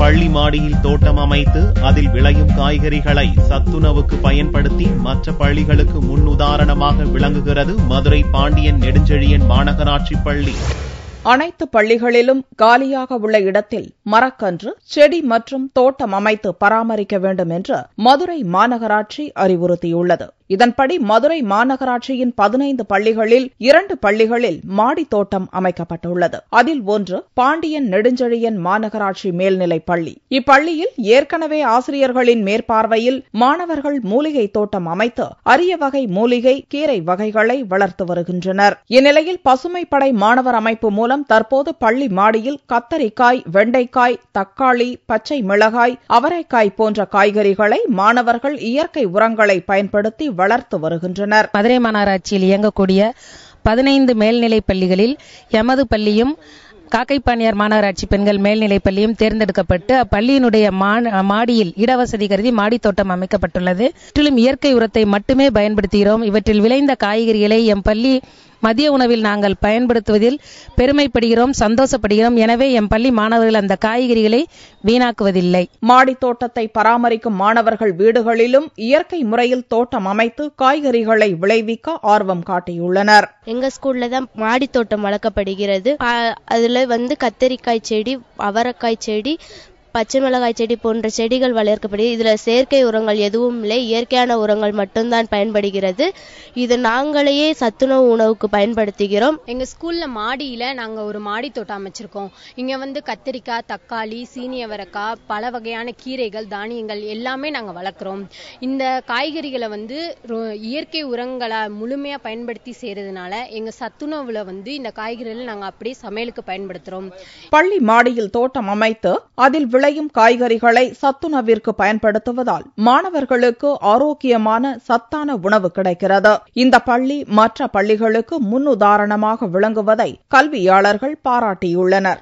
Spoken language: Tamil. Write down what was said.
பள்ளி மாடியில் தோட்டம் அமைத்து அதில் விளையும் காய்கறிகளை சத்துணவுக்கு பயன்படுத்தி மற்ற பள்ளிகளுக்கு முன்னுதாரணமாக விளங்குகிறது மதுரை பாண்டியன் நெடுஞ்செழியன் மாநகராட்சி பள்ளி. அனைத்து பள்ளிகளிலும் காலியாக உள்ள இடத்தில் மரக்கன்று, செடி மற்றும் தோட்டம் அமைத்து பராமரிக்க வேண்டும் என்று மதுரை மாநகராட்சி அறிவுறுத்தியுள்ளது. இதன்படி மதுரை மாநகராட்சியின் 15 பள்ளிகளில் 2 பள்ளிகளில் மாடித் தோட்டம் அமைக்கப்பட்டுள்ளது. அதில் ஒன்று பாண்டியன் நெடுஞ்செழியன் மாநகராட்சி மேல்நிலைப் பள்ளி. இப்பள்ளியில் ஏற்கனவே ஆசிரியர்களின் மேற்பார்வையில் மாணவர்கள் மூலிகை தோட்டம் அமைத்து அரிய வகை மூலிகை, கீரை வகைகளை வளர்த்து வருகின்றனர். இந்நிலையில் பசுமைப்படை மாணவர் அமைப்பு மூலம் தற்போது பள்ளி மாடியில் கத்தரிக்காய், வெண்டைக்காய், தக்காளி, பச்சை மிளகாய், அவரைக்காய் போன்ற காய்கறிகளை மாணவர்கள் இயற்கை உரங்களை பயன்படுத்தி வளர்த்து வருகின்றனர். மதுரை மாநகராட்சியில் இயங்கக்கூடிய 15 மேல்நிலைப் பள்ளிகளில் எமது பள்ளியும் காக்கைப்பானியார் மாநகராட்சி பெண்கள் மேல்நிலைப் பள்ளியும் தேர்ந்தெடுக்கப்பட்டு அப்பள்ளியினுடைய மாடியில் இடவசதி கருதி மாடி தோட்டம் அமைக்கப்பட்டுள்ளது. முற்றிலும் இயற்கை உரத்தை மட்டுமே பயன்படுத்துகிறோம். இவற்றில் விளைந்த காய்கறிகளை எம் பள்ளி மதிய உணவில் நாங்கள் பயன்படுத்துவதில் பெருமைப்படுகிறோம், சந்தோஷப்படுகிறோம். எனவே எம் பள்ளி மாணவர்கள் அந்த காய்கறிகளை வீணாக்குவதில்லை. மாடி தோட்டத்தை பராமரிக்கும் மாணவர்கள் வீடுகளிலும் இயற்கை முறையில் தோட்டம் அமைத்து காய்கறிகளை விளைவிக்க ஆர்வம் காட்டியுள்ளனர். எங்க ஸ்கூல்ல தான் மாடி தோட்டம் வளர்க்கப்படுகிறது. அதுல கத்தரிக்காய் செடி, அவரைக்காய் செடி, பச்சை மிளகாய் செடி போன்ற செடிகள் வளர்க்கப்படுகிறது. இதுல செயற்கை உரங்கள் எதுவும் இல்லை, இயற்கையான உரங்கள் மட்டும்தான் பயன்படுகிறது. இது நாங்களே சத்துணவு உணவுக்கு பயன்படுத்துகிறோம். எங்க ஸ்கூல்ல மாடியில நாங்க ஒரு மாடி தோட்டம் அமைச்சிருக்கோம். இங்க கத்திரிக்காய், தக்காளி, சீனியவரைக்காய், பல வகையான கீரைகள், தானியங்கள் எல்லாமே நாங்க வளர்க்கிறோம். இந்த காய்கறிகளை இயற்கை உரங்களை முழுமையா பயன்படுத்தி செய்யறதுனால எங்க சத்துணவுல இந்த காய்கறிகளை நாங்க அப்படியே சமையலுக்கு பயன்படுத்துறோம். பள்ளி மாடியில் தோட்டம் அமைத்து அதில் விளையும் காய்கறிகளை சத்துணவிற்கு பயன்படுத்துவதால் மாணவர்களுக்கு ஆரோக்கியமான சத்தான உணவு கிடைக்கிறது. இந்த பள்ளி மற்ற பள்ளிகளுக்கு முன்னுதாரணமாக விளங்குவதை கல்வியாளர்கள் பாராட்டியுள்ளனர்.